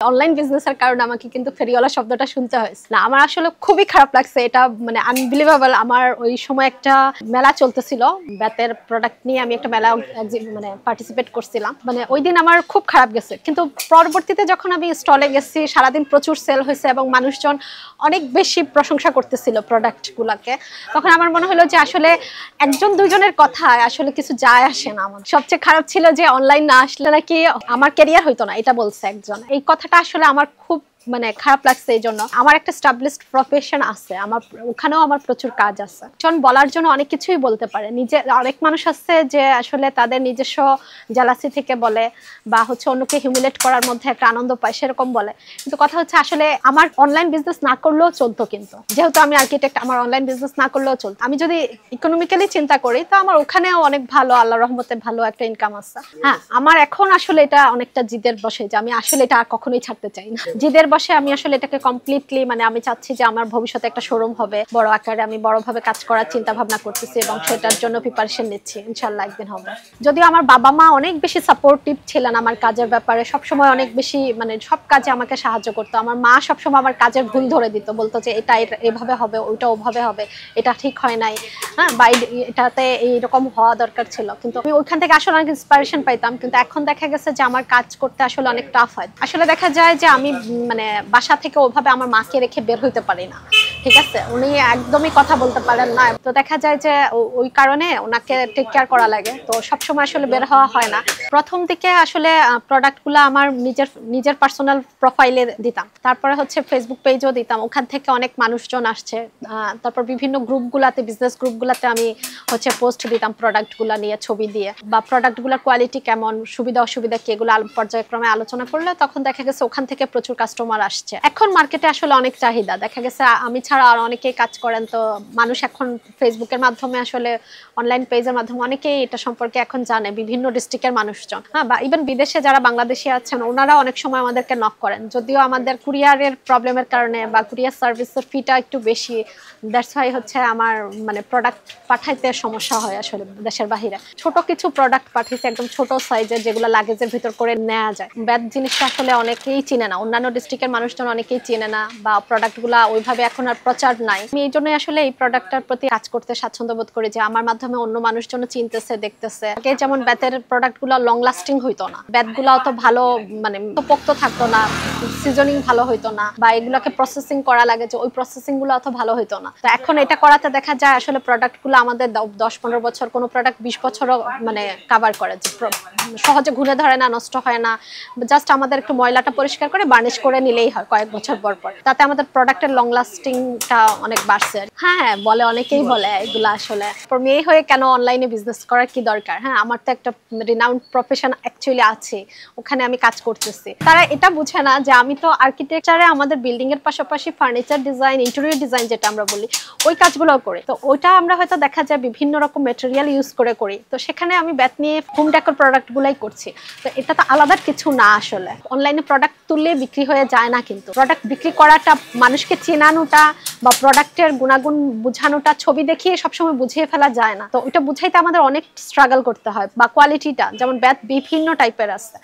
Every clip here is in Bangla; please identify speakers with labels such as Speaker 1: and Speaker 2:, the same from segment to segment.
Speaker 1: অনলাইন বিজনেসের কারণে আমাকে কিন্তু ফেরিওয়ালা শব্দটা শুনতে হয়েছে না। আমার আসলে খুবই খারাপ লাগছে, এটা মানে আনবিলিভেবল। আমার ওই সময় একটা মেলা চলতেছিল, ব্যাতের প্রোডাক্ট নিয়ে আমি একটা মেলা মানে পার্টিসিপেট করছিলাম। মানে ওই দিন আমার খুব খারাপ গেছে, কিন্তু পরবর্তীতে যখন আমি স্টলে গেছি সারাদিন প্রচুর সেল হয়েছে এবং মানুষজন অনেক বেশি প্রশংসা করতেছিল প্রোডাক্টগুলোকে, তখন আমার মনে হলো যে আসলে একজন দুইজনের কথায় আসলে কিছু যায় আসে না। আমার সবচেয়ে খারাপ ছিল যে অনলাইন না আসলে নাকি আমার ক্যারিয়ার হইতো না, এটা বলছে একজন। এই কথাটা আসলে আমার খুব মানে খারাপ লাগছে। এই জন্য আমার একটা স্টাবলিশড প্রফেশন আছে, আমার ওখানেও আমার প্রচুর কাজ আছে। জন বলার জন্য অনেক কিছুই বলতে পারে, নিজে অনেক মানুষ আছে যে আসলে তাদের নিজস্ব জালাসি থেকে বলে বা হচ্ছে অন্যকে হিউমিলেট করার মধ্যে একটা আনন্দ পায় সেরকম বলে। কিন্তু কথা হচ্ছে আসলে আমার অনলাইন বিজনেস না করলেও চলতো, কিন্তু যেহেতু আমি আর্কিটেক্ট আমার অনলাইন বিজনেস না করলেও চলতো। আমি যদি ইকোনমিক্যালি চিন্তা করি তো আমার ওখানেও অনেক ভালো, আল্লাহ রহমতে ভালো একটা ইনকাম আছে। হ্যাঁ, আমার এখন আসলে এটা অনেকটা জিদের বসে যে আমি আসলে এটা আর কখনোই ছাড়তে চাই না। জিদের বসে আমি আসলে এটাকে কমপ্লিটলি মানে আমি চাচ্ছি যে আমার ভবিষ্যতে একটা শোরুম হবে বড় আকারে, আমি বড়ভাবে কাজ করার চিন্তা ভাবনা করতেছি এবং সেটার জন্য প্রিপারেশন নিচ্ছি। ইনশাআল্লাহ একদিন হবে। যদিও আমার বাবা মা অনেক বেশি সাপোর্টিভ ছিলেন আমার কাজের ব্যাপারে, সবসময় অনেক বেশি মানে সব কাজে আমাকে সাহায্য করতো। আমার মা সবসময় আমার কাজের ভুল ধরে দিত, বলতো যে এটা এভাবে হবে, ওইটা ওভাবে হবে, এটা ঠিক হয় নাই, হ্যাঁ বা এটাতে এইরকম হওয়া দরকার ছিল। কিন্তু আমি ওইখান থেকে আসলে অনেক ইন্সপিরেশন পাইতাম। কিন্তু এখন দেখা গেছে যে আমার কাজ করতে আসলে অনেক টাফ হয়। আসলে দেখা যায় যে আমি মানে বাসা থেকে ওভাবে আমার মাকে রেখে বের হইতে পারি না, ঠিক আছে? উনি একদমই কথা বলতে পারেন না, তো দেখা যায় যে ওই কারণে ওনাকে টেক কেয়ার করা লাগে, তো সবসময় আসলে বের হওয়া হয় না। প্রথম দিকে আসলে প্রোডাক্টগুলো আমার নিজের পার্সোনাল প্রোফাইলে দিতাম, তারপরে হচ্ছে ফেসবুক পেজও দিতাম, ওখান থেকে অনেক মানুষজন আসছে। তারপর বিভিন্ন গ্রুপগুলাতে, বিজনেস গ্রুপগুলাতে আমি হচ্ছে পোস্ট দিতাম প্রোডাক্টগুলো নিয়ে ছবি দিয়ে, বা প্রোডাক্টগুলোর কোয়ালিটি কেমন, সুবিধা অসুবিধা কি, এগুলো পর্যায়ক্রমে আলোচনা করলে তখন দেখা গেছে ওখান থেকে প্রচুর কাস্টমার আসছে। এখন মার্কেটে আসলে অনেক চাহিদা, দেখা গেছে আমি ছাড়া আর অনেকেই কাজ করেন, তো মানুষ এখন ফেসবুকের মাধ্যমে আসলে অনলাইন পেজের মাধ্যমে অনেকেই এটা সম্পর্কে এখন জানে, বিভিন্ন ডিস্ট্রিক্টের মানুষজন, হ্যাঁ, বা ইভেন বিদেশে যারা বাংলাদেশি আছেন ওনারা অনেক সময় আমাদেরকে নক করেন। যদিও আমাদের কুরিয়ারের প্রবলেমের কারণে বা কুরিয়ার সার্ভিসের ফিটা একটু বেশি, দ্যাটস ওয়াই হচ্ছে আমার মানে প্রোডাক্ট পাঠাইতে সমস্যা হয় আসলে দেশের বাহিরে। ছোট কিছু প্রোডাক্ট পাঠিয়েছে একদম ছোট সাইজের, যেগুলো লাগেজের ভিতর করে নেওয়া যায়। ব্যাড জিনিসটা আসলে অনেকেই চিনে না, অন্যান্য ডিস্ট্রিক্টের মানুষজন অনেকেই চিনে না, বা প্রোডাক্টগুলো ওইভাবে এখন আর প্রচার নাই। আমি এই জন্যই আসলে এই প্রোডাক্টটার প্রতি কাজ করতে স্বাচ্ছন্দ্য বোধ করি, যে আমার মাধ্যমে অন্য মানুষজন চিনতেছে, দেখতেছে। আগে যেমন ব্যাতের প্রোডাক্টগুলো লং লাস্টিং হইতো না, ব্যাতগুলো অত ভালো মানে পোক্ত থাকতো না, সিজনিং ভালো হইতো না, বা এগুলোকে প্রসেসিং করা লাগে যে ওই প্রসেসিং গুলো অত ভালো হইতো না। তো এখন এটা করাতে দেখা যায় আসলে প্রোডাক্টগুলো আমাদের 10-15 বছর, কোনো প্রোডাক্ট 20 বছরও মানে কাভার করে, যে সহজে ঘুরে ধরে না, নষ্ট হয় না। জাস্ট আমাদের একটু ময়লাটা পরিষ্কার করে বার্নিশ করে নিলেই হয় কয়েক বছর পর পর, তাতে আমাদের প্রোডাক্টের লং লাস্টিংটা অনেক বাড়ছে। হ্যাঁ বলে, অনেকেই বলে এগুলো আসলে মেয়ে হয়ে কেন অনলাইনে বিজনেস করার কি দরকার। হ্যাঁ, আমার তো একটা রিনাউন্ড প্রফেশন অ্যাকচুয়ালি আছে, ওখানে আমি কাজ করতেছি। তারা এটা বুঝে না যে আমি তো আর্কিটেকচারে আমাদের বিল্ডিং এর পাশাপাশি ফার্নিচার ডিজাইন, ইন্টেরিয়র ডিজাইন যেটা আমরা বলি, ওই কাজগুলোও করি। তো ওইটা আমরা হয়তো দেখা যায় বিভিন্ন রকম ম্যাটেরিয়াল ইউজ করে করি, তো সেখানে আমি ব্যাত নিয়ে হোম ডেকোর প্রোডাক্টগুলাই করছি। তো এটা তো আলাদা কিছু না আসলে। অনলাইনে প্রোডাক্ট তুললে বিক্রি হয়ে যায় না, কিন্তু প্রোডাক্ট বিক্রি করাটা, মানুষকে চেনানোটা বা প্রোডাক্টের গুণাগুণ বোঝানোটা ছবি দেখিয়ে সবসময় বুঝিয়ে ফেলা যায় না। তো ওইটা বুঝাইতে আমাদের অনেক স্ট্রাগল করতে হয়। বা কোয়ালিটিটা, যেমন ব্যাত বিভিন্ন টাইপের আছে,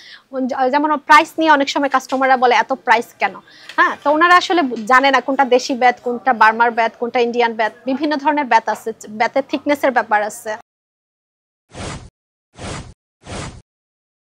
Speaker 1: যেমন প্রাইস নিয়ে অনেক সময় কাস্টমাররা বলে এত প্রাইস কেন। হ্যাঁ, তো ওনারা আসলে জানে না কোনটা দেশি ব্যাত, কোনটা বার্মার ব্যাত, কোনটা ইন্ডিয়ান ব্যাত, বিভিন্ন ধরনের ব্যাত আছে, ব্যাতের থিকনেসের ব্যাপার আছে।